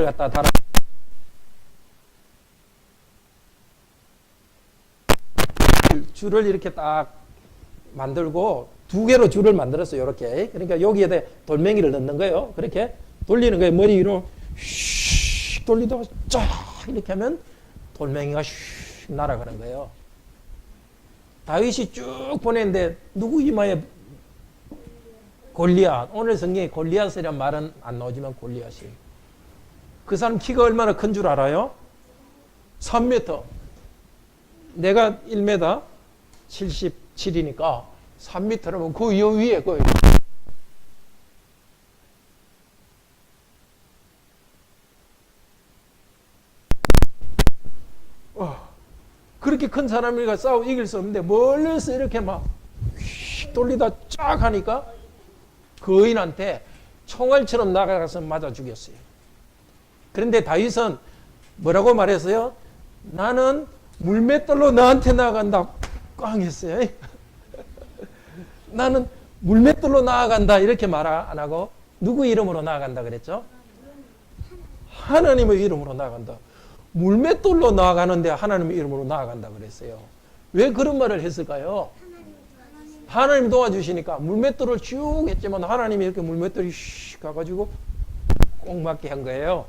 갖다 달아 줄을 이렇게 딱 만들고 두 개로 줄을 만들었어요. 이렇게. 그러니까 여기에다 돌멩이를 넣는 거예요. 그렇게 돌리는 거예요. 머리 위로 슉 돌리다가 쫙 이렇게 하면 돌멩이가 슉 날아가는 거예요. 다윗이 쭉 보냈는데 누구 이마에 골리앗. 오늘 성경에 골리앗이라는 말은 안 나오지만 골리앗이. 그 사람 키가 얼마나 큰 줄 알아요? 3m. 내가 1m 77이니까 3m라면 그 위에 거예요. 그렇게 큰 사람이가 싸워 이길 수 없는데 멀리서 이렇게 막 휙 돌리다 쫙 하니까 거인한테 총알처럼 나가서 맞아 죽였어요. 그런데 다윗은 뭐라고 말했어요? 나는 물맷돌로 너한테 나아간다. 꽝 했어요. 나는 물맷돌로 나아간다 이렇게 말 안 하고 누구 이름으로 나아간다 그랬죠? 하나님의 이름으로 나아간다. 물맷돌로 나아가는데 하나님의 이름으로 나아간다 그랬어요. 왜 그런 말을 했을까요? 하나님 도와주시니까 물맷돌을 쭉 했지만 하나님이 이렇게 물맷돌이 슉 가가지고 꼭 맞게 한 거예요.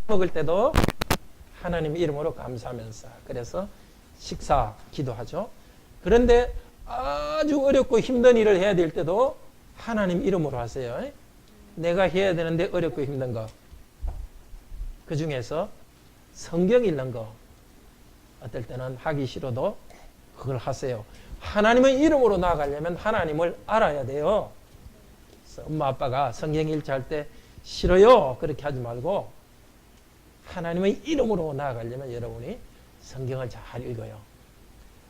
먹을 때도 하나님 이름으로 감사하면서 그래서 식사 기도하죠. 그런데 아주 어렵고 힘든 일을 해야 될 때도 하나님 이름으로 하세요. 내가 해야 되는데 어렵고 힘든 거. 그 중에서 성경 읽는 거 어떨 때는 하기 싫어도 그걸 하세요. 하나님의 이름으로 나아가려면 하나님을 알아야 돼요. 그래서 엄마 아빠가 성경 읽자 때 싫어요 그렇게 하지 말고 하나님의 이름으로 나아가려면 여러분이 성경을 잘 읽어요.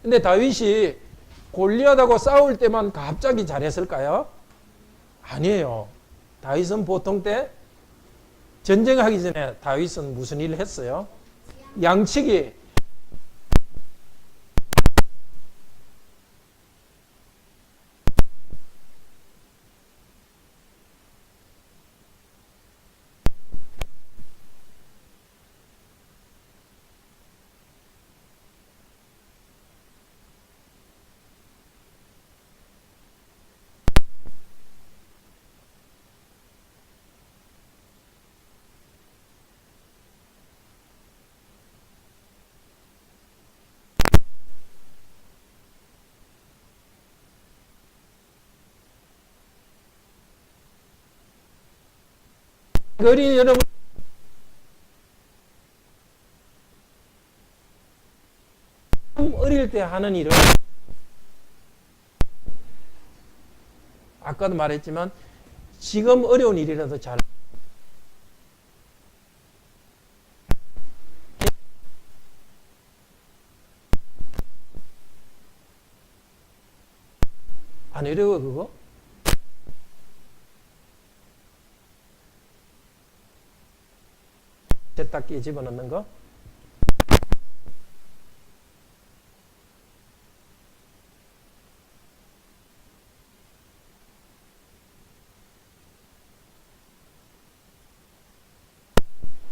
근데 다윗이 골리앗하고 싸울 때만 갑자기 잘했을까요? 아니에요. 다윗은 보통 때 전쟁하기 전에 다윗은 무슨 일을 했어요? 양치기. 어린 여러분 어릴 때 하는 일은 아까도 말했지만 지금 어려운 일이라도 잘 안 어려워 그거? 세탁기에 집어넣는 거?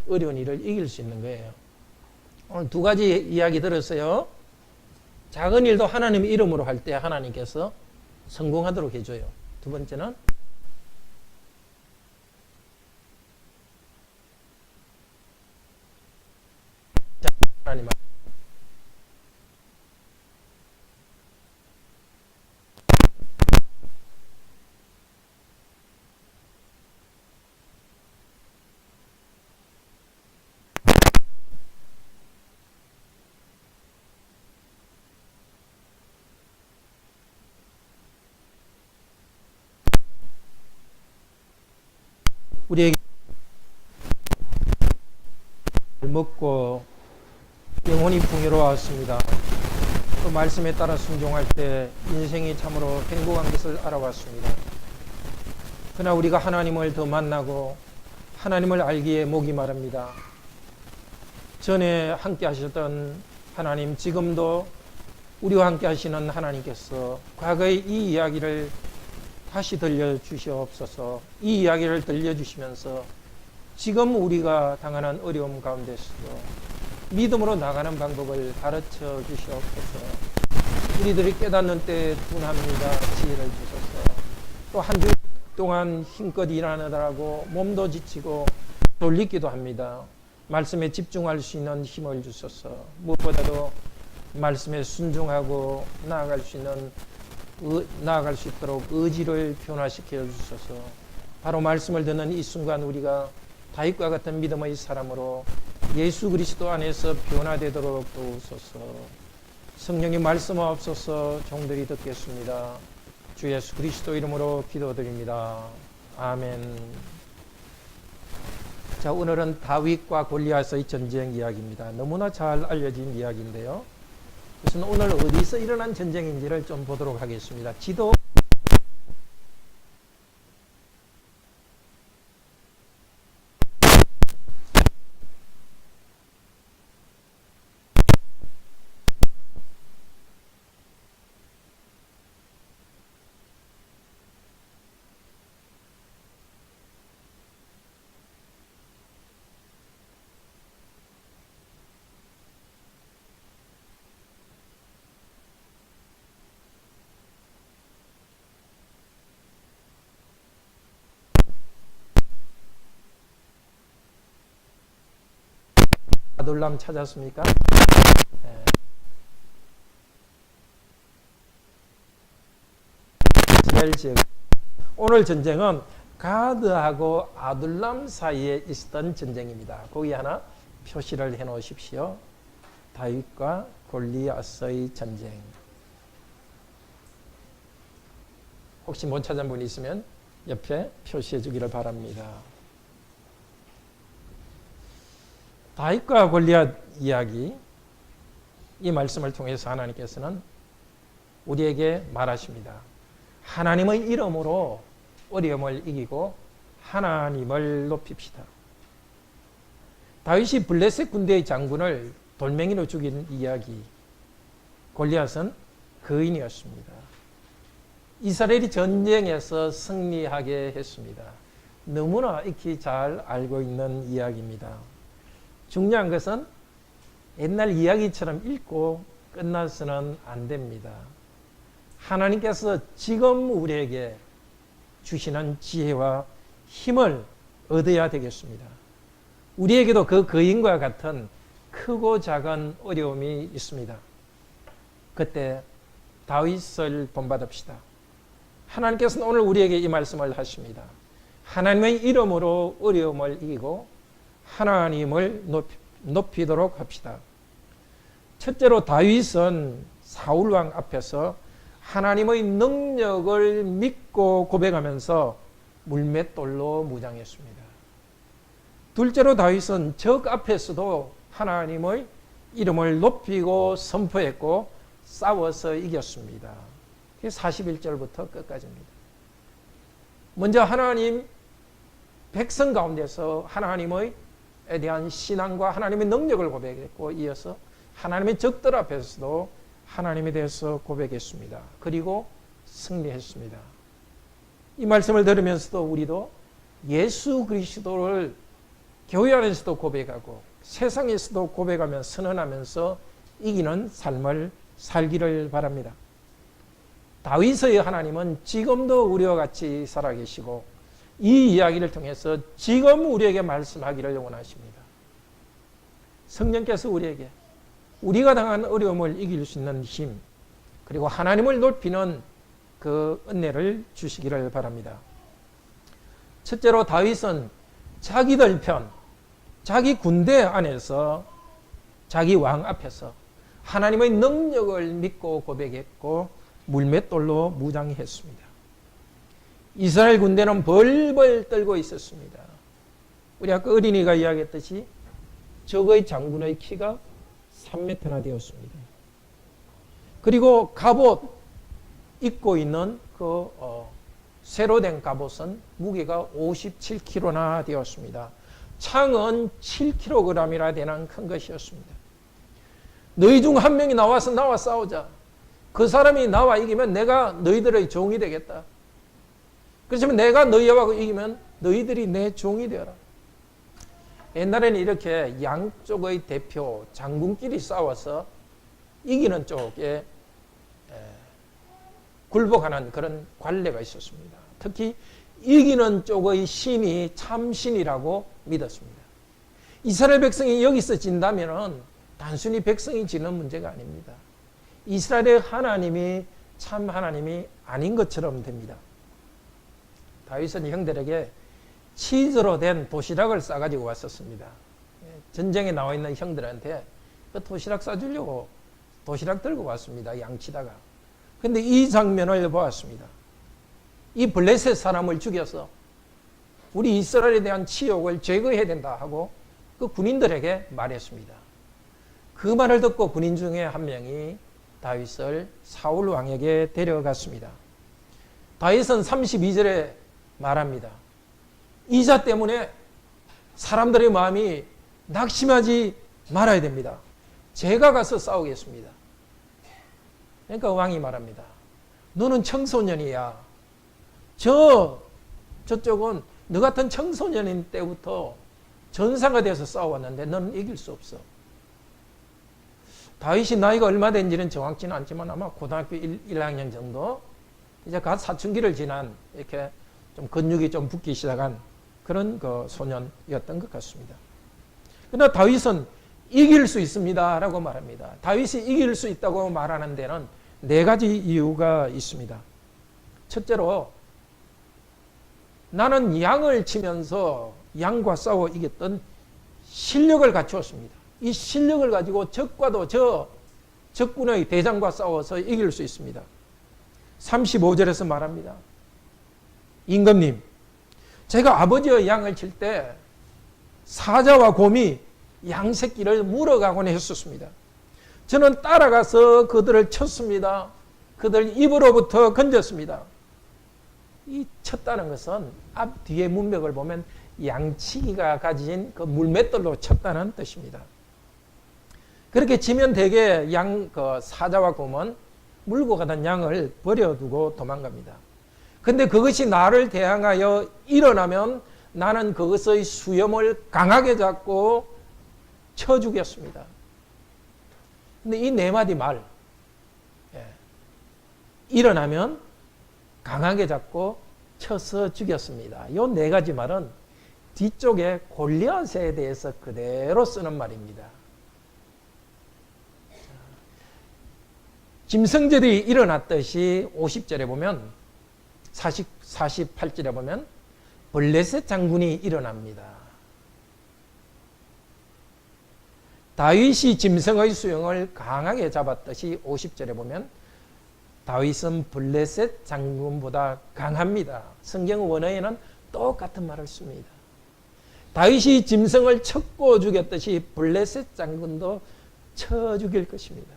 어려운 일을 이길 수 있는 거예요. 오늘 두 가지 이야기 들었어요. 작은 일도 하나님 이름으로 할 때 하나님께서 성공하도록 해줘요. 두 번째는 하나님 우리에게 먹고 영혼이 풍요로웠습니다. 또 말씀에 따라 순종할 때 인생이 참으로 행복한 것을 알아봤습니다. 그러나 우리가 하나님을 더 만나고 하나님을 알기에 목이 마릅니다. 전에 함께 하셨던 하나님, 지금도 우리와 함께 하시는 하나님께서 과거의 이 이야기를 다시 들려주시옵소서. 이 이야기를 들려주시면서 지금 우리가 당하는 어려움 가운데서도 믿음으로 나가는 방법을 가르쳐 주시옵소서. 우리들이 깨닫는 때에 둔합니다. 지혜를 주소서. 또 한 주 동안 힘껏 일하느라고 몸도 지치고 졸리기도 합니다. 말씀에 집중할 수 있는 힘을 주소서. 무엇보다도 말씀에 순종하고 나아갈 수 있도록 의지를 변화시켜 주소서. 바로 말씀을 듣는 이 순간 우리가 다윗과 같은 믿음의 사람으로 예수 그리스도 안에서 변화되도록 도우소서. 성령님 말씀하옵소서. 종들이 듣겠습니다. 주 예수 그리스도 이름으로 기도드립니다. 아멘. 자, 오늘은 다윗과 골리앗의 전쟁 이야기입니다. 너무나 잘 알려진 이야기인데요. 그래서 오늘 어디서 일어난 전쟁인지를 좀 보도록 하겠습니다. 지도 아둘람 찾았습니까? 네. 이스라엘 지역. 오늘 전쟁은 가드하고 아둘람 사이에 있었던 전쟁입니다. 거기 하나 표시를 해 놓으십시오. 다윗과 골리앗의 전쟁. 혹시 못 찾은 분이 있으면 옆에 표시해 주기를 바랍니다. 다윗과 골리앗 이야기, 이 말씀을 통해서 하나님께서는 우리에게 말하십니다. 하나님의 이름으로 어려움을 이기고 하나님을 높입시다. 다윗이 블레셋 군대의 장군을 돌멩이로 죽인 이야기, 골리앗은 거인이었습니다. 이스라엘이 전쟁에서 승리하게 했습니다. 너무나 익히 잘 알고 있는 이야기입니다. 중요한 것은 옛날 이야기처럼 읽고 끝나서는 안 됩니다. 하나님께서 지금 우리에게 주시는 지혜와 힘을 얻어야 되겠습니다. 우리에게도 그 거인과 같은 크고 작은 어려움이 있습니다. 그때 다윗을 본받읍시다. 하나님께서는 오늘 우리에게 이 말씀을 하십니다. 하나님의 이름으로 어려움을 이기고 하나님을 높이도록 합시다. 첫째로 다윗은 사울왕 앞에서 하나님의 능력을 믿고 고백하면서 물맷돌로 무장했습니다. 둘째로 다윗은 적 앞에서도 하나님의 이름을 높이고 선포했고 싸워서 이겼습니다. 41절부터 끝까지입니다. 먼저 하나님 백성 가운데서 하나님의 대한 신앙과 하나님의 능력을 고백했고, 이어서 하나님의 적들 앞에서도 하나님에 대해서 고백했습니다. 그리고 승리했습니다. 이 말씀을 들으면서도 우리도 예수 그리스도를 교회 안에서도 고백하고 세상에서도 고백하며 선언하면서 이기는 삶을 살기를 바랍니다. 다윗의 하나님은 지금도 우리와 같이 살아계시고 이 이야기를 통해서 지금 우리에게 말씀하기를 원하십니다. 성령께서 우리에게 우리가 당한 어려움을 이길 수 있는 힘, 그리고 하나님을 높이는 그 은혜를 주시기를 바랍니다. 첫째로 다윗은 자기들 편, 자기 군대 안에서 자기 왕 앞에서 하나님의 능력을 믿고 고백했고 물맷돌로 무장했습니다. 이스라엘 군대는 벌벌 떨고 있었습니다. 우리 아까 어린이가 이야기했듯이 적의 장군의 키가 3m나 되었습니다. 그리고 갑옷 입고 있는 그 새로 된 갑옷은 무게가 57kg나 되었습니다. 창은 7kg이나 되는 큰 것이었습니다. 너희 중 한 명이 나와 싸우자. 그 사람이 나와 이기면 내가 너희들의 종이 되겠다. 그렇지만 내가 너희하고 이기면 너희들이 내 종이 되어라. 옛날에는 이렇게 양쪽의 대표 장군끼리 싸워서 이기는 쪽에 굴복하는 그런 관례가 있었습니다. 특히 이기는 쪽의 신이 참신이라고 믿었습니다. 이스라엘 백성이 여기서 진다면 단순히 백성이 지는 문제가 아닙니다. 이스라엘의 하나님이 참 하나님이 아닌 것처럼 됩니다. 다윗은 형들에게 치즈로 된 도시락을 싸가지고 왔었습니다. 전쟁에 나와 있는 형들한테 그 도시락 싸주려고 도시락 들고 왔습니다. 양치다가. 근데 이 장면을 보았습니다. 이 블레셋 사람을 죽여서 우리 이스라엘에 대한 치욕을 제거해야 된다 하고 그 군인들에게 말했습니다. 그 말을 듣고 군인 중에 한 명이 다윗을 사울 왕에게 데려갔습니다. 다윗은 32절에 말합니다. 이자 때문에 사람들의 마음이 낙심하지 말아야 됩니다. 제가 가서 싸우겠습니다. 그러니까 왕이 말합니다. 너는 청소년이야. 저쪽은 너 같은 청소년인 때부터 전사가 돼서 싸웠는데 너는 이길 수 없어. 다윗이 나이가 얼마 된지는 정확지는 않지만 아마 고등학교 1학년 정도 이제 갓 사춘기를 지난 이렇게 좀 근육이 좀 붙기 시작한 그런 그 소년이었던 것 같습니다. 그러나 다윗은 이길 수 있습니다 라고 말합니다. 다윗이 이길 수 있다고 말하는 데는 네 가지 이유가 있습니다. 첫째로 나는 양을 치면서 양과 싸워 이겼던 실력을 갖추었습니다. 이 실력을 가지고 적과도 적군의 대장과 싸워서 이길 수 있습니다. 35절에서 말합니다. 임금님, 제가 아버지의 양을 칠 때 사자와 곰이 양 새끼를 물어가곤 했었습니다. 저는 따라가서 그들을 쳤습니다. 그들 입으로부터 건졌습니다. 이 쳤다는 것은 앞 뒤의 문맥을 보면 양치기가 가진 그 물맷돌로 쳤다는 뜻입니다. 그렇게 치면 대개 사자와 곰은 물고 가던 양을 버려두고 도망갑니다. 근데 그것이 나를 대항하여 일어나면 나는 그것의 수염을 강하게 잡고 쳐 죽였습니다. 근데 이 네 마디 말, 일어나면 강하게 잡고 쳐서 죽였습니다. 이 네 가지 말은 뒤쪽에 골리앗에 대해서 그대로 쓰는 말입니다. 짐승들이 일어났듯이 50절에 보면 48절에 보면 블레셋 장군이 일어납니다. 다윗이 짐승의 수영을 강하게 잡았듯이 50절에 보면 다윗은 블레셋 장군보다 강합니다. 성경 원어에는 똑같은 말을 씁니다. 다윗이 짐승을 쳤고 죽였듯이 블레셋 장군도 쳐 죽일 것입니다.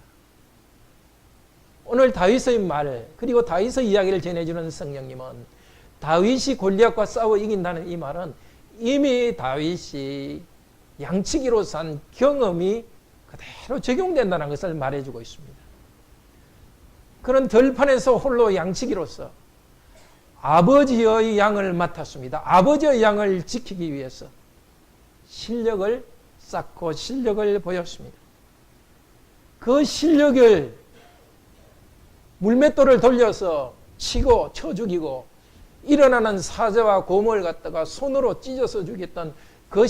오늘 다윗의 말 그리고 다윗의 이야기를 전해주는 성령님은 다윗이 골리앗과 싸워 이긴다는 이 말은 이미 다윗이 양치기로 산 경험이 그대로 적용된다는 것을 말해주고 있습니다. 그런 들판에서 홀로 양치기로서 아버지의 양을 맡았습니다. 아버지의 양을 지키기 위해서 실력을 쌓고 실력을 보였습니다. 그 실력을 물맷돌을 돌려서 치고 쳐 죽이고 일어나는 사자와 곰을 갖다가 손으로 찢어서 죽였던 그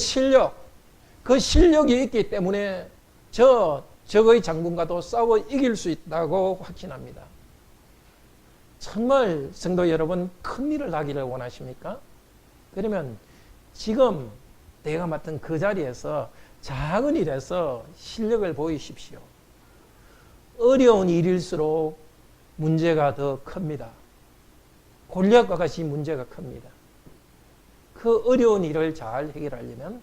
실력이 있기 때문에 적의 장군과도 싸워 이길 수 있다고 확신합니다. 정말 성도 여러분 큰일을 하기를 원하십니까? 그러면 지금 내가 맡은 그 자리에서 작은 일에서 실력을 보이십시오. 어려운 일일수록 문제가 더 큽니다. 골리앗과 같이 문제가 큽니다. 그 어려운 일을 잘 해결하려면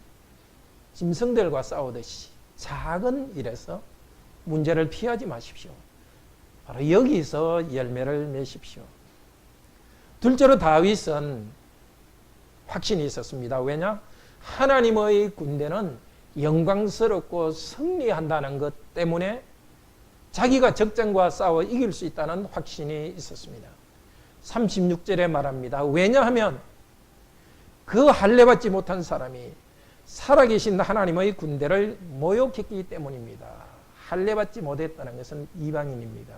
짐승들과 싸우듯이 작은 일에서 문제를 피하지 마십시오. 바로 여기서 열매를 맺으십시오. 둘째로 다윗은 확신이 있었습니다. 왜냐? 하나님의 군대는 영광스럽고 승리한다는 것 때문에 자기가 적장과 싸워 이길 수 있다는 확신이 있었습니다. 36절에 말합니다. 왜냐하면 그 할례받지 못한 사람이 살아계신 하나님의 군대를 모욕했기 때문입니다. 할례받지 못했다는 것은 이방인입니다.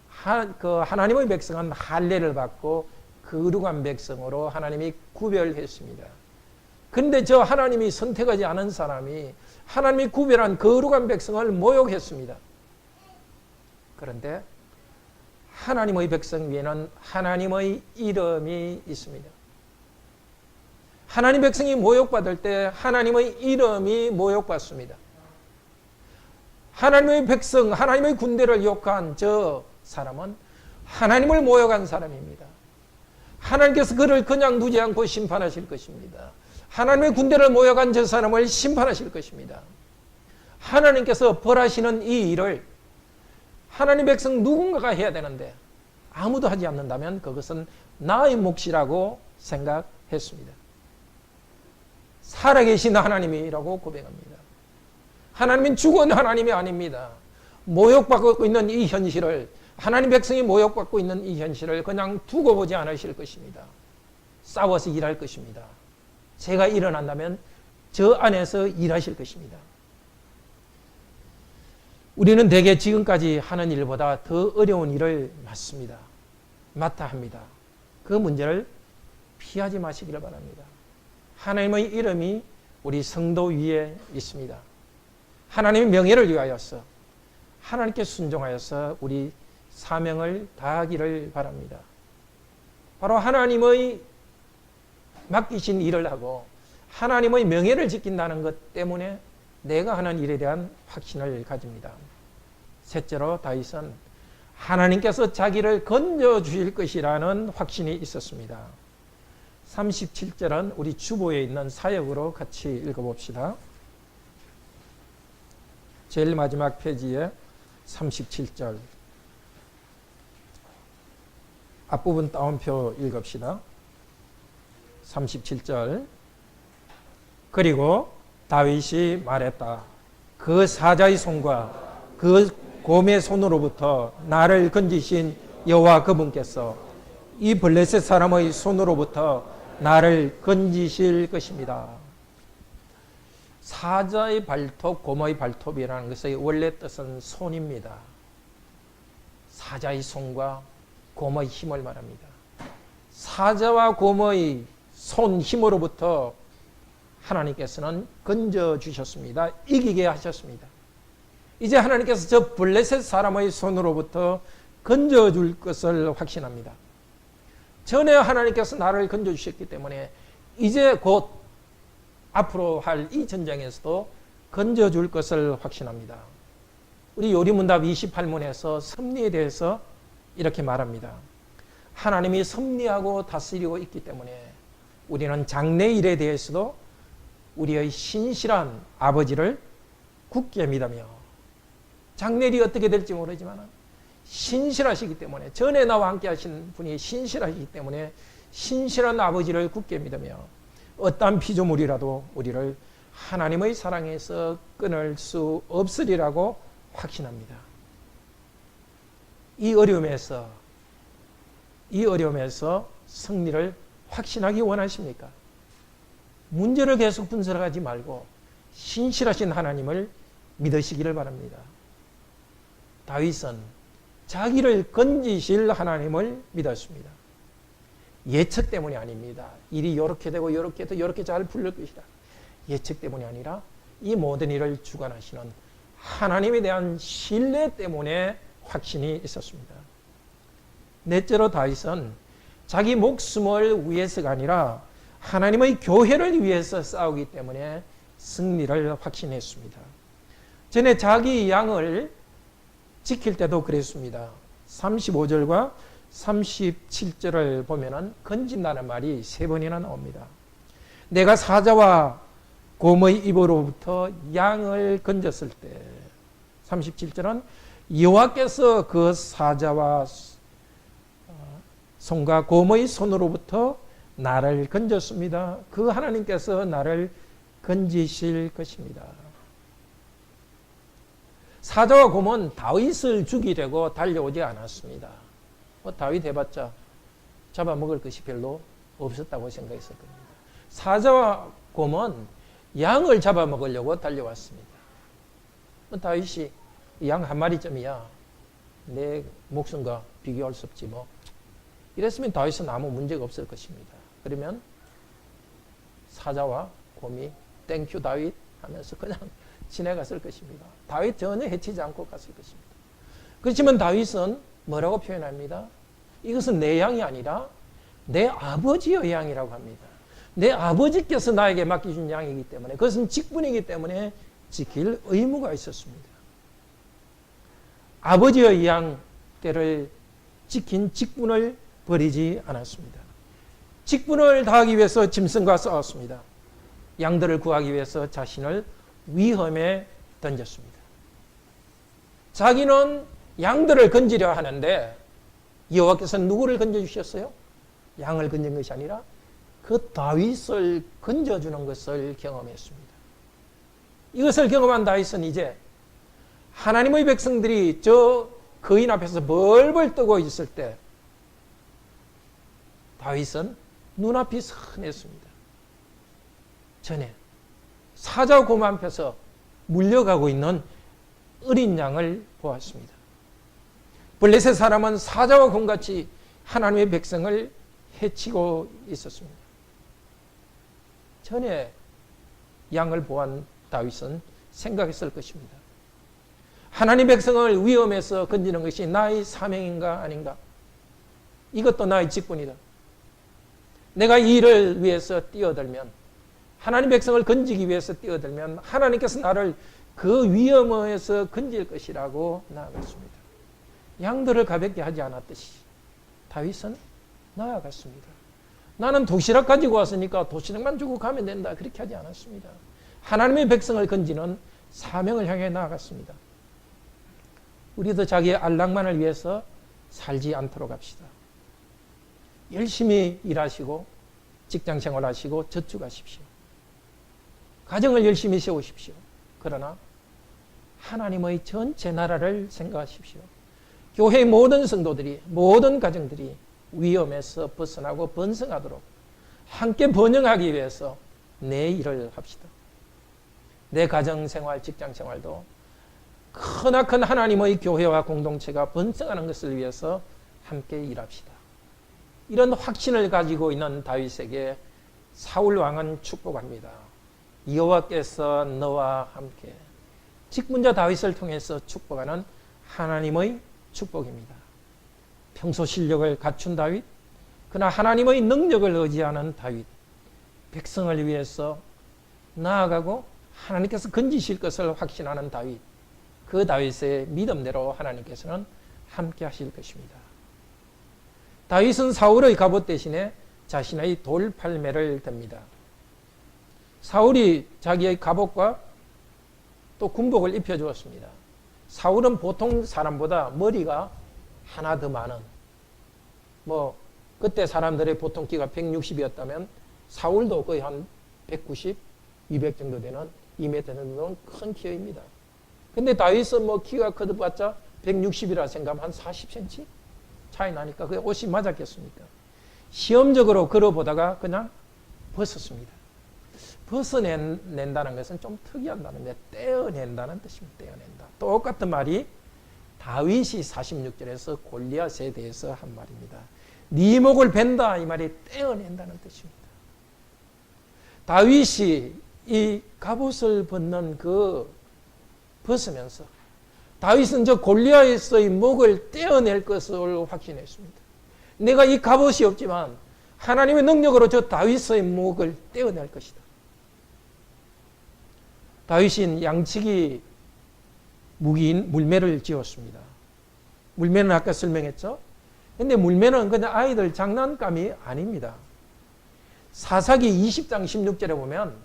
하나님의 백성은 할례를 받고 거룩한 백성으로 하나님이 구별했습니다. 그런데 저 하나님이 선택하지 않은 사람이 하나님이 구별한 거룩한 백성을 모욕했습니다. 그런데 하나님의 백성 위에는 하나님의 이름이 있습니다. 하나님 백성이 모욕받을 때 하나님의 이름이 모욕받습니다. 하나님의 백성, 하나님의 군대를 욕한 저 사람은 하나님을 모욕한 사람입니다. 하나님께서 그를 그냥 두지 않고 심판하실 것입니다. 하나님의 군대를 모욕한 저 사람을 심판하실 것입니다. 하나님께서 벌하시는 이 일을 하나님 백성 누군가가 해야 되는데 아무도 하지 않는다면 그것은 나의 몫이라고 생각했습니다. 살아계신 하나님이라고 고백합니다. 하나님은 죽은 하나님이 아닙니다. 모욕받고 있는 이 현실을, 하나님 백성이 모욕받고 있는 이 현실을 그냥 두고 보지 않으실 것입니다. 싸워서 일할 것입니다. 제가 일어난다면 저 안에서 일하실 것입니다. 우리는 대개 지금까지 하는 일보다 더 어려운 일을 맡아 합니다. 그 문제를 피하지 마시기를 바랍니다. 하나님의 이름이 우리 성도 위에 있습니다. 하나님의 명예를 위하여서 하나님께 순종하여서 우리 사명을 다하기를 바랍니다. 바로 하나님의 맡기신 일을 하고 하나님의 명예를 지킨다는 것 때문에 내가 하는 일에 대한 확신을 가집니다. 셋째로 다윗은 하나님께서 자기를 건져주실 것이라는 확신이 있었습니다. 37절은 우리 주보에 있는 사역으로 같이 읽어봅시다. 제일 마지막 페이지에 37절 앞부분 따옴표 읽읍시다. 37절 그리고 다윗이 말했다. 그 사자의 손과 그 곰의 손으로부터 나를 건지신 여호와 그분께서 이 블레셋 사람의 손으로부터 나를 건지실 것입니다. 사자의 발톱, 곰의 발톱이라는 것의 원래 뜻은 손입니다. 사자의 손과 곰의 힘을 말합니다. 사자와 곰의 손 힘으로부터 하나님께서는 건져주셨습니다. 이기게 하셨습니다. 이제 하나님께서 저 블레셋 사람의 손으로부터 건져줄 것을 확신합니다. 전에 하나님께서 나를 건져주셨기 때문에 이제 곧 앞으로 할 이 전쟁에서도 건져줄 것을 확신합니다. 우리 요리문답 28문에서 섭리에 대해서 이렇게 말합니다. 하나님이 섭리하고 다스리고 있기 때문에 우리는 장래일에 대해서도 우리의 신실한 아버지를 굳게 믿으며 장래일이 어떻게 될지 모르지만 신실하시기 때문에 전에 나와 함께 하신 분이 신실하시기 때문에 신실한 아버지를 굳게 믿으며 어떠한 피조물이라도 우리를 하나님의 사랑에서 끊을 수 없으리라고 확신합니다. 이 어려움에서 승리를 확신하기 원하십니까? 문제를 계속 분석하지 말고 신실하신 하나님을 믿으시기를 바랍니다. 다윗은 자기를 건지실 하나님을 믿었습니다. 예측 때문이 아닙니다. 일이 이렇게 되고 이렇게 해도 이렇게 잘 풀릴 것이다. 예측 때문이 아니라 이 모든 일을 주관하시는 하나님에 대한 신뢰 때문에 확신이 있었습니다. 넷째로 다윗은 자기 목숨을 위해서가 아니라 하나님의 교회를 위해서 싸우기 때문에 승리를 확신했습니다. 전에 자기 양을 지킬 때도 그랬습니다. 35절과 37절을 보면은 건진다는 말이 3번이나 나옵니다. 내가 사자와 곰의 입으로부터 양을 건졌을 때 37절은 여호와께서 그 사자와 손과 곰의 손으로부터 나를 건졌습니다. 그 하나님께서 나를 건지실 것입니다. 사자와 곰은 다윗을 죽이려고 달려오지 않았습니다. 다윗 해봤자 잡아먹을 것이 별로 없었다고 생각했을 겁니다. 사자와 곰은 양을 잡아먹으려고 달려왔습니다. 다윗이 양 한 마리쯤이야 내 목숨과 비교할 수 없지 뭐. 이랬으면 다윗은 아무 문제가 없을 것입니다. 그러면 사자와 곰이 땡큐 다윗 하면서 그냥 지나갔을 것입니다. 다윗 전혀 해치지 않고 갔을 것입니다. 그렇지만 다윗은 뭐라고 표현합니다? 이것은 내 양이 아니라 내 아버지의 양이라고 합니다. 내 아버지께서 나에게 맡겨준 양이기 때문에, 그것은 직분이기 때문에 지킬 의무가 있었습니다. 아버지의 양떼를 지킨 직분을 버리지 않았습니다. 직분을 다하기 위해서 짐승과 싸웠습니다. 양들을 구하기 위해서 자신을 위험에 던졌습니다. 자기는 양들을 건지려 하는데 여호와께서는 누구를 건져주셨어요? 양을 건진 것이 아니라 그 다윗을 건져주는 것을 경험했습니다. 이것을 경험한 다윗은 이제 하나님의 백성들이 저 거인 앞에서 벌벌 떠고 있을 때 다윗은 눈앞이 선했습니다. 전에 사자와 곰 앞에서 물려가고 있는 어린 양을 보았습니다. 블레셋 사람은 사자와 곰같이 하나님의 백성을 해치고 있었습니다. 전에 양을 보한 다윗은 생각했을 것입니다. 하나님 백성을 위험에서 건지는 것이 나의 사명인가 아닌가? 이것도 나의 직분이다. 내가 이 일을 위해서 뛰어들면, 하나님 백성을 건지기 위해서 뛰어들면 하나님께서 나를 그 위험에서 건질 것이라고 나아갔습니다. 양들을 가볍게 하지 않았듯이 다윗은 나아갔습니다. 나는 도시락 가지고 왔으니까 도시락만 주고 가면 된다, 그렇게 하지 않았습니다. 하나님의 백성을 건지는 사명을 향해 나아갔습니다. 우리도 자기의 안락만을 위해서 살지 않도록 합시다. 열심히 일하시고 직장생활 하시고 저축하십시오. 가정을 열심히 세우십시오. 그러나 하나님의 전체 나라를 생각하십시오. 교회의 모든 성도들이, 모든 가정들이 위험에서 벗어나고 번성하도록 함께 번영하기 위해서 내 일을 합시다. 내 가정생활, 직장생활도 크나큰 하나님의 교회와 공동체가 번성하는 것을 위해서 함께 일합시다. 이런 확신을 가지고 있는 다윗에게 사울 왕은 축복합니다. 여호와께서 너와 함께. 직분자 다윗을 통해서 축복하는 하나님의 축복입니다. 평소 실력을 갖춘 다윗, 그러나 하나님의 능력을 의지하는 다윗, 백성을 위해서 나아가고 하나님께서 건지실 것을 확신하는 다윗, 그 다윗의 믿음대로 하나님께서는 함께 하실 것입니다. 다윗은 사울의 갑옷 대신에 자신의 돌팔매를 듭니다. 사울이 자기의 갑옷과 또 군복을 입혀주었습니다. 사울은 보통 사람보다 머리가 하나 더 많은, 그때 사람들의 보통 키가 160이었다면 사울도 거의 한 190, 200 정도 되는 2m 정도 큰 키입니다. 근데 다윗은 키가 커봤자 160이라 생각하면 한 40cm 차이 나니까 그게 옷이 맞았겠습니까? 시험적으로 걸어보다가 그냥 벗었습니다. 벗어낸다는 것은 좀 특이한 단어인데 떼어낸다는 뜻입니다. 떼어낸다. 똑같은 말이 다윗이 46절에서 골리앗에 대해서 한 말입니다. 네 목을 벤다, 이 말이 떼어낸다는 뜻입니다. 다윗이 이 갑옷을 벗으면서 다윗은 저 골리앗의 목을 떼어낼 것을 확신했습니다. 내가 이 갑옷이 없지만 하나님의 능력으로 저 다윗의 목을 떼어낼 것이다. 다윗은 양치기 무기인 물매를 지었습니다. 물매는 아까 설명했죠? 근데 물매는 그냥 아이들 장난감이 아닙니다. 사사기 20장 16절에 보면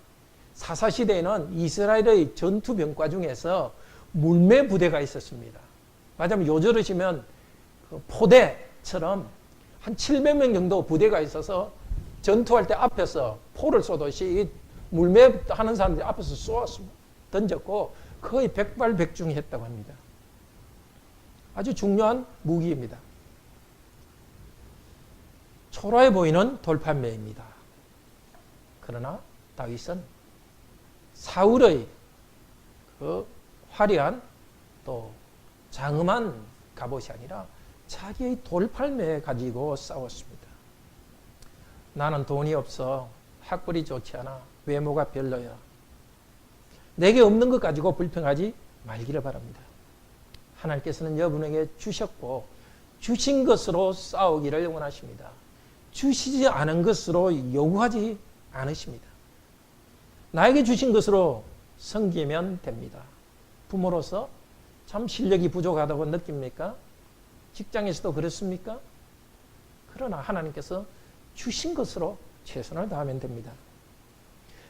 사사시대에는 이스라엘의 전투병과 중에서 물매 부대가 있었습니다. 맞으면 요절으시면 포대처럼 한 700명 정도 부대가 있어서 전투할 때 앞에서 포를 쏘듯이 물매 하는 사람들이 앞에서 쏘았습니다. 던졌고 거의 백발백중했다고 합니다. 아주 중요한 무기입니다. 초라해 보이는 돌판매입니다. 그러나 다윗은 사울의 그 화려한 또 장엄한 갑옷이 아니라 자기의 돌팔매 가지고 싸웠습니다. 나는 돈이 없어, 학벌이 좋지 않아, 외모가 별로야. 내게 없는 것 가지고 불평하지 말기를 바랍니다. 하나님께서는 여러분에게 주셨고 주신 것으로 싸우기를 원하십니다. 주시지 않은 것으로 요구하지 않으십니다. 나에게 주신 것으로 섬기면 됩니다. 부모로서 참 실력이 부족하다고 느낍니까? 직장에서도 그렇습니까? 그러나 하나님께서 주신 것으로 최선을 다하면 됩니다.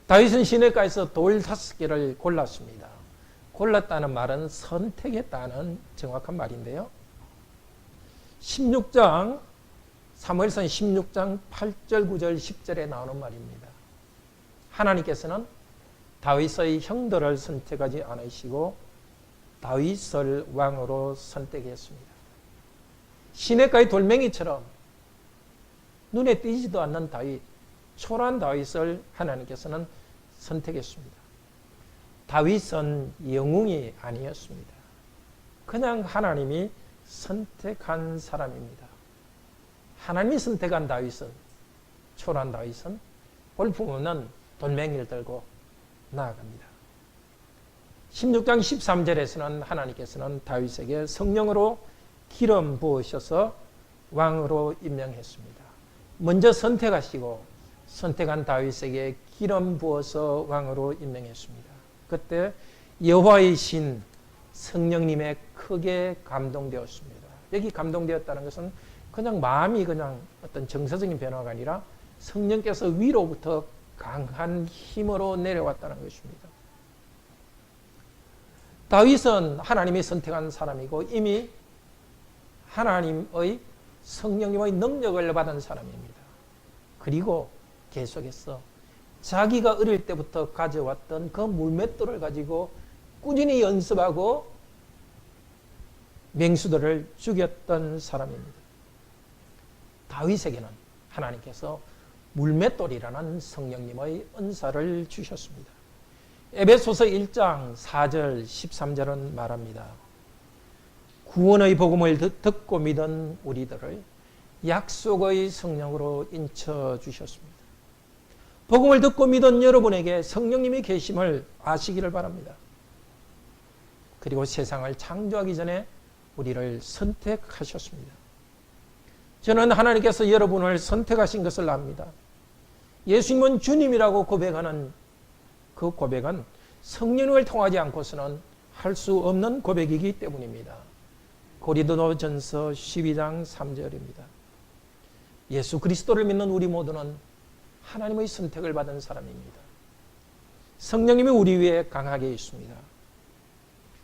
다윗은 시내가에서 돌 5개를 골랐습니다. 골랐다는 말은 선택했다는 정확한 말인데요. 16장 사무엘상 16장 8절 9절 10절에 나오는 말입니다. 하나님께서는 다윗의 형들을 선택하지 않으시고 다윗을 왕으로 선택했습니다. 시내가의 돌멩이처럼 눈에 띄지도 않는 다윗, 초라한 다윗을 하나님께서는 선택했습니다. 다윗은 영웅이 아니었습니다. 그냥 하나님이 선택한 사람입니다. 하나님이 선택한 다윗은, 초라한 다윗은 볼품없는 돌멩이를 들고 나아갑니다. 16장 13절에서는 하나님께서는 다윗에게 성령으로 기름 부으셔서 왕으로 임명했습니다. 먼저 선택하시고 선택한 다윗에게 기름 부어서 왕으로 임명했습니다. 그때 여호와의 신 성령님에 크게 감동되었습니다. 여기 감동되었다는 것은 그냥 마음이 그냥 어떤 정서적인 변화가 아니라 성령께서 위로부터 강한 힘으로 내려왔다는 것입니다. 다윗은 하나님이 선택한 사람이고 이미 하나님의 성령님의 능력을 받은 사람입니다. 그리고 계속해서 자기가 어릴 때부터 가져왔던 그 물맷돌을 가지고 꾸준히 연습하고 맹수들을 죽였던 사람입니다. 다윗에게는 하나님께서 물맷돌이라는 성령님의 은사를 주셨습니다. 에베소서 1장 4절 13절은 말합니다. 구원의 복음을 듣고 믿은 우리들을 약속의 성령으로 인쳐 주셨습니다. 복음을 듣고 믿은 여러분에게 성령님이 계심을 아시기를 바랍니다. 그리고 세상을 창조하기 전에 우리를 선택하셨습니다. 저는 하나님께서 여러분을 선택하신 것을 압니다. 예수님은 주님이라고 고백하는 그 고백은 성령을 통하지 않고서는 할 수 없는 고백이기 때문입니다. 고린도전서 12장 3절입니다. 예수 그리스도를 믿는 우리 모두는 하나님의 선택을 받은 사람입니다. 성령님이 우리 위에 강하게 있습니다.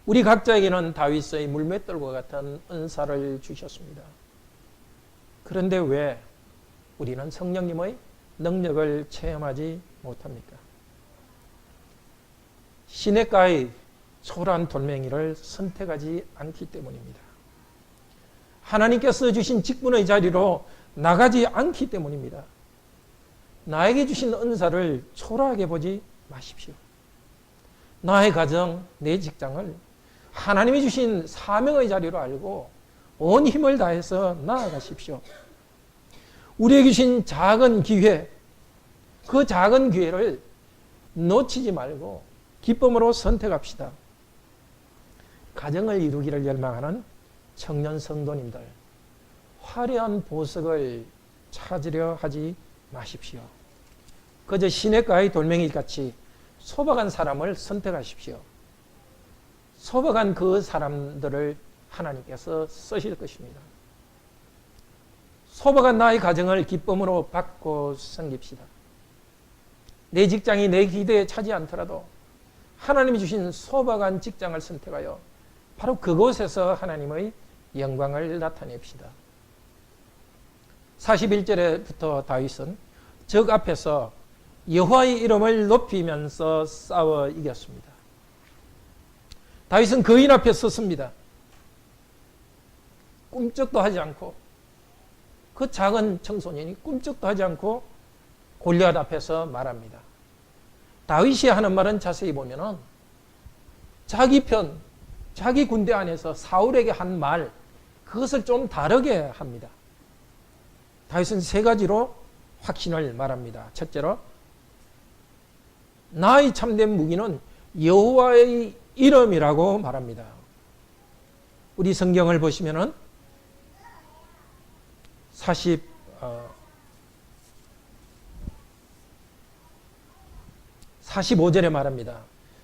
우리 각자에게는 다윗의 물맷돌과 같은 은사를 주셨습니다. 그런데 왜 우리는 성령님의 능력을 체험하지 못합니까? 시냇가의 초라한 돌멩이를 선택하지 않기 때문입니다. 하나님께서 주신 직분의 자리로 나가지 않기 때문입니다. 나에게 주신 은사를 초라하게 보지 마십시오. 나의 가정, 내 직장을 하나님이 주신 사명의 자리로 알고 온 힘을 다해서 나아가십시오. 우리에게 주신 작은 기회, 그 작은 기회를 놓치지 말고 기쁨으로 선택합시다. 가정을 이루기를 열망하는 청년 성도님들, 화려한 보석을 찾으려 하지 마십시오. 그저 시냇가의 돌멩이같이 소박한 사람을 선택하십시오. 소박한 그 사람들을 하나님께서 쓰실 것입니다. 소박한 나의 가정을 기쁨으로 받고 섬깁시다. 내 직장이 내 기대에 차지 않더라도 하나님이 주신 소박한 직장을 선택하여 바로 그곳에서 하나님의 영광을 나타냅시다. 41절에부터 다윗은 적 앞에서 여호와의 이름을 높이면서 싸워 이겼습니다. 다윗은 거인 앞에 섰습니다. 꿈쩍도 하지 않고, 그 작은 청소년이 꿈쩍도 하지 않고 골리앗 앞에서 말합니다. 다윗이 하는 말은 자세히 보면은 자기 편, 자기 군대 안에서 사울에게 한 말, 그것을 좀 다르게 합니다. 다윗은 세 가지로 확신을 말합니다. 첫째로, 나의 참된 무기는 여호와의 이름이라고 말합니다. 우리 성경을 보시면은 45절에 말합니다.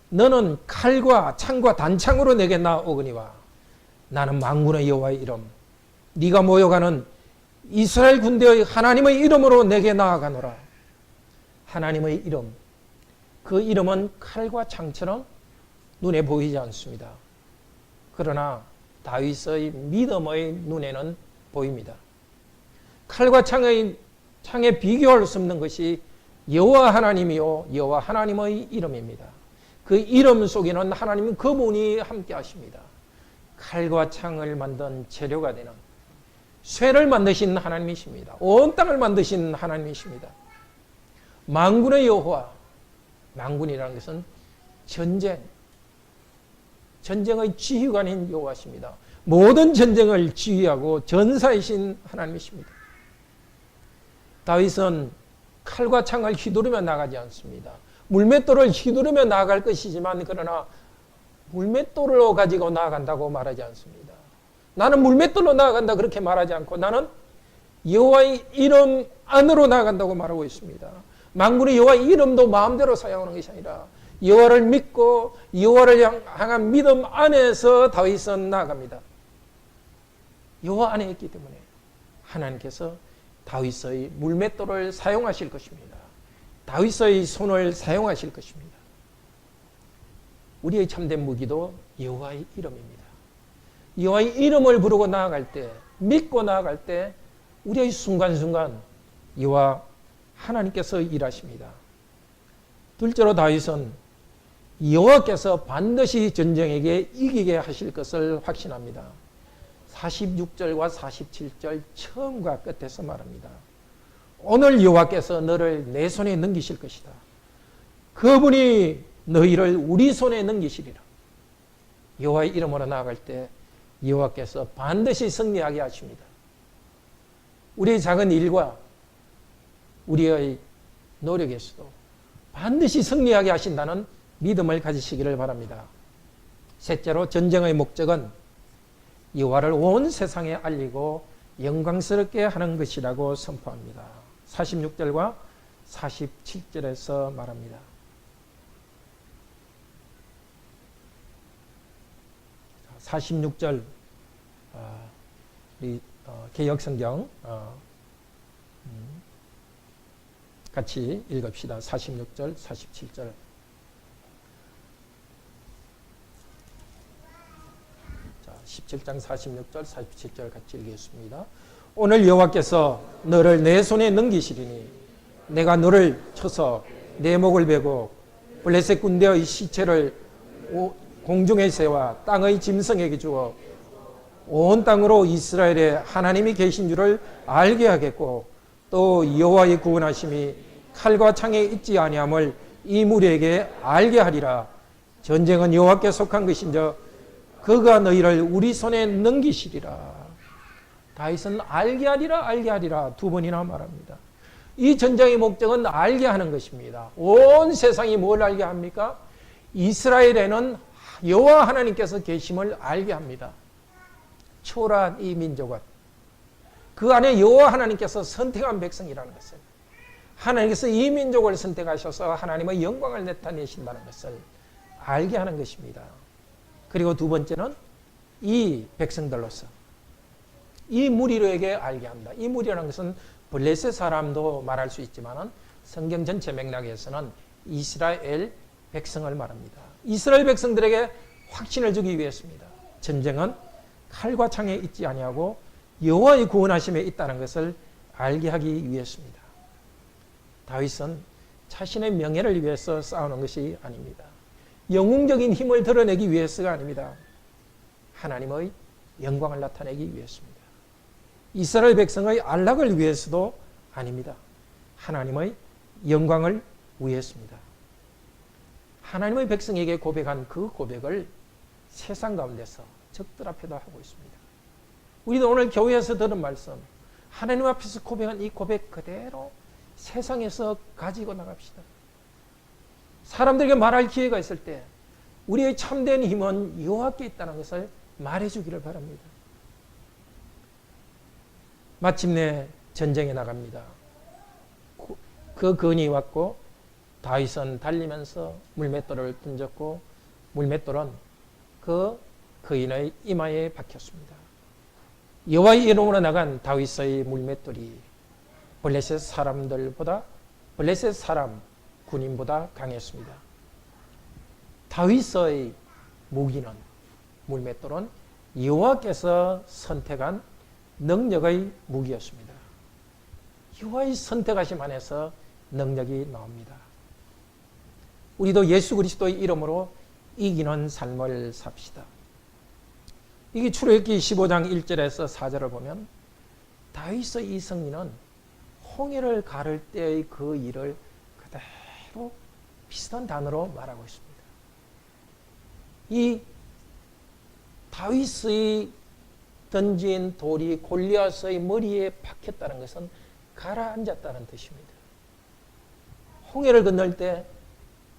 너는 칼과 창과 단창으로 내게 나오거니와 나는 만군의 여호와의 이름, 네가 모여가는 이스라엘 군대의 하나님의 이름으로 내게 나아가노라. 하나님의 이름, 그 이름은 칼과 창처럼 눈에 보이지 않습니다. 그러나 다윗의 믿음의 눈에는 보입니다. 칼과 창에 비교할 수 없는 것이 여호와 하나님이요 여호와 하나님의 이름입니다. 그 이름 속에는 하나님 그분이 함께 하십니다. 칼과 창을 만든 재료가 되는, 쇠를 만드신 하나님이십니다. 온 땅을 만드신 하나님이십니다. 만군의 여호와, 만군이라는 것은 전쟁의 지휘관인 여호와십니다. 모든 전쟁을 지휘하고 전사이신 하나님이십니다. 다윗은 칼과 창을 휘두르며 나가지 않습니다. 물맷돌을 휘두르며 나아갈 것이지만, 그러나 물맷돌로 가지고 나아간다고 말하지 않습니다. 나는 물맷돌로 나아간다 그렇게 말하지 않고, 나는 여호와의 이름 안으로 나아간다고 말하고 있습니다. 만군의 여호와의 이름도 마음대로 사용하는 것이 아니라 여호와를 믿고 여호와를 향한 믿음 안에서 다윗은 나아갑니다. 여호와 안에 있기 때문에 하나님께서 다윗의 물맷돌을 사용하실 것입니다. 다윗의 손을 사용하실 것입니다. 우리의 참된 무기도 여호와의 이름입니다. 여호와의 이름을 부르고 나아갈 때, 믿고 나아갈 때 우리의 순간순간 여호와 하나님께서 일하십니다. 둘째로 다윗은 여호와께서 반드시 전쟁에게 이기게 하실 것을 확신합니다. 46절과 47절 처음과 끝에서 말합니다. 오늘 여호와께서 너를 내 손에 넘기실 것이다. 그분이 너희를 우리 손에 넘기시리라. 여호와의 이름으로 나아갈 때 여호와께서 반드시 승리하게 하십니다. 우리의 작은 일과 우리의 노력에서도 반드시 승리하게 하신다는 믿음을 가지시기를 바랍니다. 셋째로, 전쟁의 목적은 여호와를 온 세상에 알리고 영광스럽게 하는 것이라고 선포합니다. 46절과 47절에서 말합니다. 46절 우리 개역성경 같이 읽읍시다. 46절, 47절. 17장 46절, 47절 같이 읽겠습니다. 오늘 여호와께서 너를 내 손에 넘기시리니 내가 너를 쳐서 내 목을 베고 블레셋 군대의 시체를 공중의 새와 땅의 짐승에게 주어 온 땅으로 이스라엘에 하나님이 계신 줄을 알게 하겠고, 또 여호와의 구원하심이 칼과 창에 있지 아니함을 이 무리에게 알게 하리라. 전쟁은 여호와께 속한 것인저 그가 너희를 우리 손에 넘기시리라. 다윗은 알게 하리라, 알게 하리라 두 번이나 말합니다. 이 전쟁의 목적은 알게 하는 것입니다. 온 세상이 뭘 알게 합니까? 이스라엘에는 여호와 하나님께서 계심을 알게 합니다. 초라한 이 민족은 그 안에 여호와 하나님께서 선택한 백성이라는 것을, 하나님께서 이 민족을 선택하셔서 하나님의 영광을 나타내신다는 것을 알게 하는 것입니다. 그리고 두 번째는 이 백성들로서 이 무리로에게 알게 합니다. 이 무리라는 것은 블레셋 사람도 말할 수 있지만 성경 전체 맥락에서는 이스라엘 백성을 말합니다. 이스라엘 백성들에게 확신을 주기 위해서입니다. 전쟁은 칼과 창에 있지 아니하고 여호와의 구원하심에 있다는 것을 알게 하기 위해서입니다. 다윗은 자신의 명예를 위해서 싸우는 것이 아닙니다. 영웅적인 힘을 드러내기 위해서가 아닙니다. 하나님의 영광을 나타내기 위해서입니다. 이스라엘 백성의 안락을 위해서도 아닙니다. 하나님의 영광을 위해서입니다. 하나님의 백성에게 고백한 그 고백을 세상 가운데서 적들 앞에도 하고 있습니다. 우리도 오늘 교회에서 들은 말씀, 하나님 앞에서 고백한 이 고백 그대로 세상에서 가지고 나갑시다. 사람들에게 말할 기회가 있을 때 우리의 참된 힘은 여호와께 있다는 것을 말해주기를 바랍니다. 마침내 전쟁에 나갑니다. 그 건이 왔고 다윗은 달리면서 물맷돌을 던졌고 물맷돌은 그 거인의 이마에 박혔습니다. 여호와의 이름으로 나간 다윗의 물맷돌이 블레셋 사람 군인보다 강했습니다. 다윗의 무기는 물맷돌은 여호와께서 선택한 능력의 무기였습니다. 여호와의 선택하심 안에서 능력이 나옵니다. 우리도 예수 그리스도의 이름으로 이기는 삶을 삽시다. 이게 출애굽기 15장 1절에서 4절을 보면 다윗의 이 승리는 홍해를 가를 때의 그 일을 그대로 비슷한 단어로 말하고 있습니다. 이 다윗의 던진 돌이 골리앗의 머리에 박혔다는 것은 가라앉았다는 뜻입니다. 홍해를 건널 때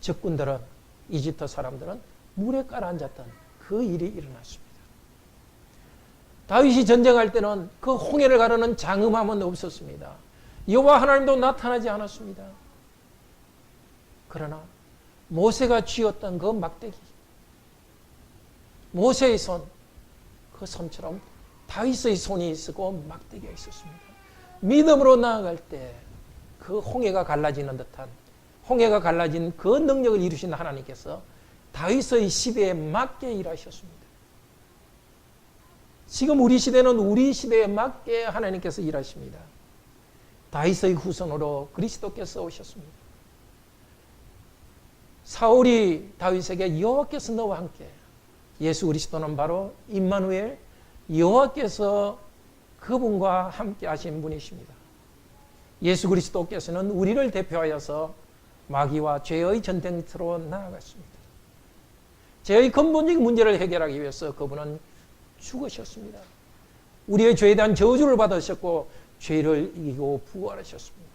적군들은, 이집트 사람들은 물에 가라앉았던 그 일이 일어났습니다. 다윗이 전쟁할 때는 그 홍해를 가르는 장엄함은 없었습니다. 여호와 하나님도 나타나지 않았습니다. 그러나 모세가 쥐었던 그 막대기, 모세의 손, 그 손처럼 다윗의 손이 있었고 막대기가 있었습니다. 믿음으로 나아갈 때 그 홍해가 갈라지는 듯한, 홍해가 갈라진 그 능력을 이루신 하나님께서 다윗의 시대에 맞게 일하셨습니다. 지금 우리 시대는 우리 시대에 맞게 하나님께서 일하십니다. 다윗의 후손으로 그리스도께서 오셨습니다. 사울이 다윗에게 여호와께서 너와 함께, 예수 그리스도는 바로 임마누엘, 여호와께서 그분과 함께 하신 분이십니다. 예수 그리스도께서는 우리를 대표하여서 마귀와 죄의 전쟁터로 나아갔습니다. 죄의 근본적인 문제를 해결하기 위해서 그분은 죽으셨습니다. 우리의 죄에 대한 저주를 받으셨고 죄를 이기고 부활하셨습니다.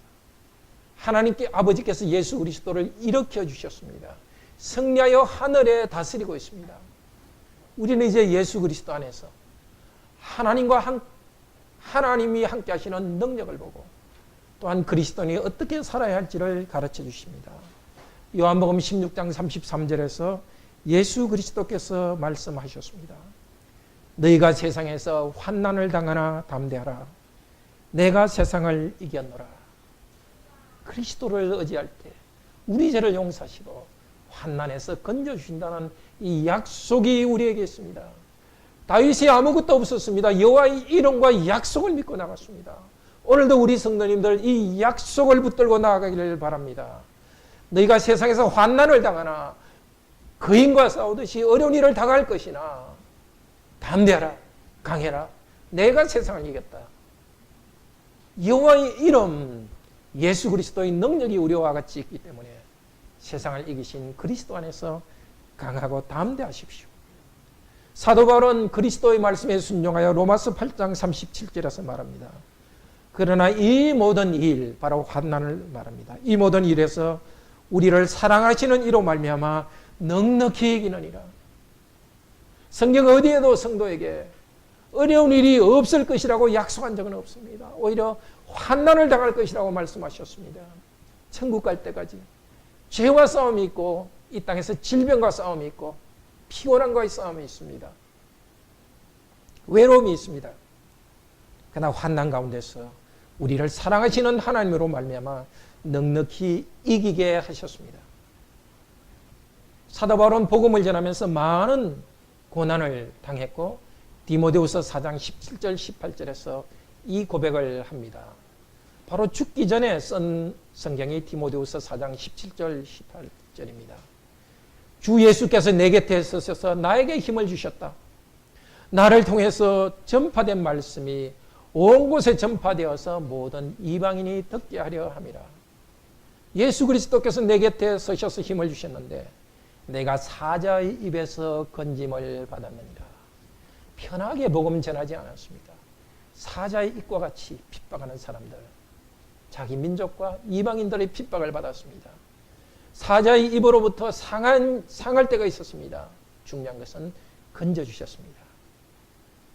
하나님께 아버지께서 예수 그리스도를 일으켜 주셨습니다. 승리하여 하늘에 다스리고 있습니다. 우리는 이제 예수 그리스도 안에서 하나님이 함께 하시는 능력을 보고 또한 그리스도인이 어떻게 살아야 할지를 가르쳐 주십니다. 요한복음 16장 33절에서 예수 그리스도께서 말씀하셨습니다. 너희가 세상에서 환난을 당하나 담대하라. 내가 세상을 이겼노라. 그리스도를 의지할 때 우리 죄를 용서하시고 환난에서 건져주신다는 이 약속이 우리에게 있습니다. 다윗이 아무것도 없었습니다. 여호와의 이름과 약속을 믿고 나갔습니다. 오늘도 우리 성도님들 이 약속을 붙들고 나아가기를 바랍니다. 너희가 세상에서 환난을 당하나 거인과 싸우듯이 어려운 일을 당할 것이나 담대하라, 강해라. 내가 세상을 이겼다. 여호와의 이름, 예수 그리스도의 능력이 우리와 같이 있기 때문에 세상을 이기신 그리스도 안에서 강하고 담대하십시오. 사도 바울은 그리스도의 말씀에 순종하여 로마서 8장 37절에서 말합니다. 그러나 이 모든 일, 바로 환난을 말합니다. 이 모든 일에서 우리를 사랑하시는 이로 말미암아 넉넉히 이기느니라. 성경 어디에도 성도에게 어려운 일이 없을 것이라고 약속한 적은 없습니다. 오히려 환난을 당할 것이라고 말씀하셨습니다. 천국 갈 때까지 죄와 싸움이 있고 이 땅에서 질병과 싸움이 있고 피곤함과의 싸움이 있습니다. 외로움이 있습니다. 그러나 환난 가운데서 우리를 사랑하시는 하나님으로 말미암아 넉넉히 이기게 하셨습니다. 사도 바울은 복음을 전하면서 많은 고난을 당했고 디모데후서 4장 17절 18절에서 이 고백을 합니다. 바로 죽기 전에 쓴 성경이 디모데후서 4장 17절 18절입니다. 주 예수께서 내 곁에 서셔서 나에게 힘을 주셨다. 나를 통해서 전파된 말씀이 온 곳에 전파되어서 모든 이방인이 듣게 하려 함이라. 예수 그리스도께서 내 곁에 서셔서 힘을 주셨는데 내가 사자의 입에서 건짐을 받았느니라. 편하게 복음 전하지 않았습니다. 사자의 입과 같이 핍박하는 사람들, 자기 민족과 이방인들의 핍박을 받았습니다. 사자의 입으로부터 상할 때가 있었습니다. 중요한 것은 건져주셨습니다.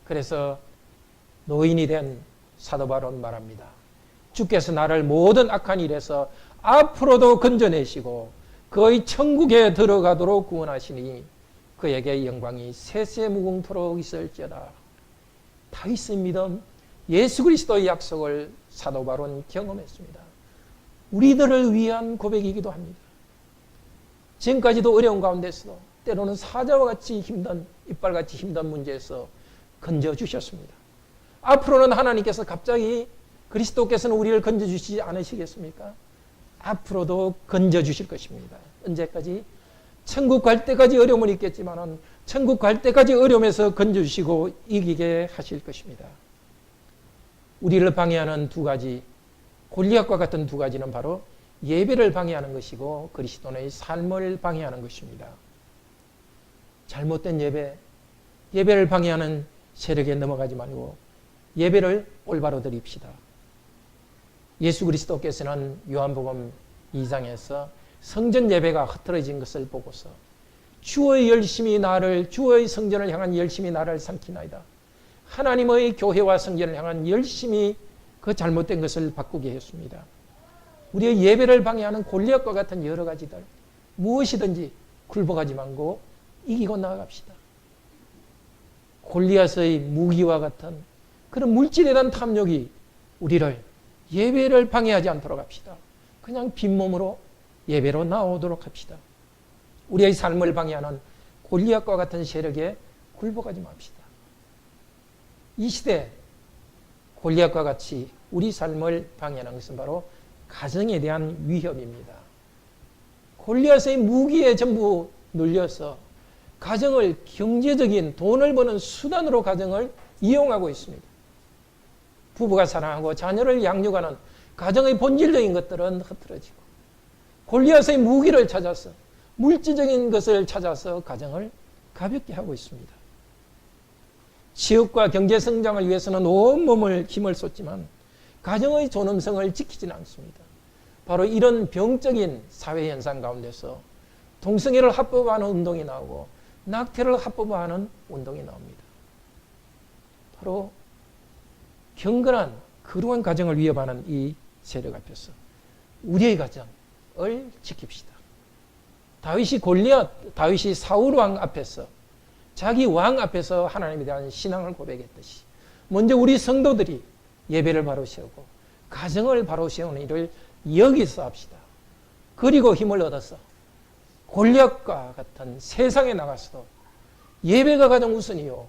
그래서 노인이 된 사도 바울은 말합니다. 주께서 나를 모든 악한 일에서 앞으로도 건져내시고 그의 천국에 들어가도록 구원하시니 그에게 영광이 세세무궁토록 있을지어다. 다윗의 믿음, 예수 그리스도의 약속을 사도 바울은 경험했습니다. 우리들을 위한 고백이기도 합니다. 지금까지도 어려운 가운데서도 때로는 사자와 같이 힘든, 이빨같이 힘든 문제에서 건져주셨습니다. 앞으로는 하나님께서 갑자기 그리스도께서는 우리를 건져주시지 않으시겠습니까? 앞으로도 건져주실 것입니다. 언제까지? 천국 갈 때까지 어려움은 있겠지만 천국 갈 때까지 어려움에서 건져주시고 이기게 하실 것입니다. 우리를 방해하는 두 가지, 골리앗과 같은 두 가지는 바로 예배를 방해하는 것이고 그리스도의 삶을 방해하는 것입니다. 잘못된 예배를 방해하는 세력에 넘어가지 말고 예배를 올바로 드립시다. 예수 그리스도께서는 요한복음 2장에서 성전 예배가 흐트러진 것을 보고서 주의 성전을 향한 열심히 나를 삼키나이다. 하나님의 교회와 성전을 향한 열심히 그 잘못된 것을 바꾸게 했습니다. 우리의 예배를 방해하는 골리앗과 같은 여러 가지들 무엇이든지 굴복하지 말고 이기고 나아갑시다. 골리앗의 무기와 같은 그런 물질에 대한 탐욕이 우리를 예배를 방해하지 않도록 합시다. 그냥 빈몸으로 예배로 나오도록 합시다. 우리의 삶을 방해하는 골리앗과 같은 세력에 굴복하지 맙시다. 이 시대 골리앗과 같이 우리 삶을 방해하는 것은 바로 가정에 대한 위협입니다. 골리앗의 무기에 전부 눌려서 가정을 경제적인 돈을 버는 수단으로 가정을 이용하고 있습니다. 부부가 사랑하고 자녀를 양육하는 가정의 본질적인 것들은 흐트러지고 골리앗의 무기를 찾아서 물질적인 것을 찾아서 가정을 가볍게 하고 있습니다. 취업과 경제 성장을 위해서는 온몸을 힘을 쏟지만 가정의 존엄성을 지키지는 않습니다. 바로 이런 병적인 사회 현상 가운데서 동성애를 합법화하는 운동이 나오고 낙태를 합법화하는 운동이 나옵니다. 바로 경건한 거룩한 가정을 위협하는 이 세력 앞에서 우리의 가정을 지킵시다. 다윗이 사울 왕 앞에서 자기 왕 앞에서 하나님에 대한 신앙을 고백했듯이 먼저 우리 성도들이 예배를 바로 세우고 가정을 바로 세우는 일을 여기서 합시다. 그리고 힘을 얻어서 골리앗과 같은 세상에 나가서도 예배가 가장 우선이요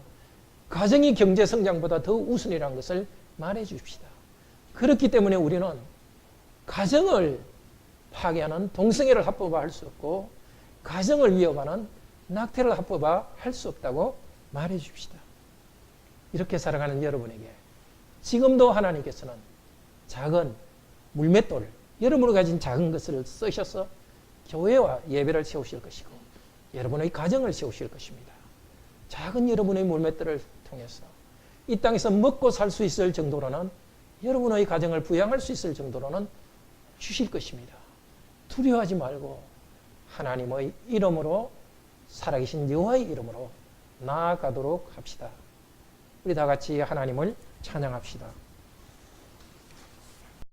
가정이 경제 성장보다 더 우선이라는 것을 말해 주십시다. 그렇기 때문에 우리는 가정을 파괴하는 동성애를 합법화할 수 없고 가정을 위협하는 낙태를 합법화할 수 없다고 말해 주십시다. 이렇게 살아가는 여러분에게 지금도 하나님께서는 작은 물맷돌, 여러분이 가진 작은 것을 쓰셔서 교회와 예배를 세우실 것이고 여러분의 가정을 세우실 것입니다. 작은 여러분의 물맷돌을 통해서 이 땅에서 먹고 살 수 있을 정도로는 여러분의 가정을 부양할 수 있을 정도로는 주실 것입니다. 두려워하지 말고 하나님의 이름으로 살아계신 여호와의 이름으로 나아가도록 합시다. 우리 다 같이 하나님을 찬양합시다.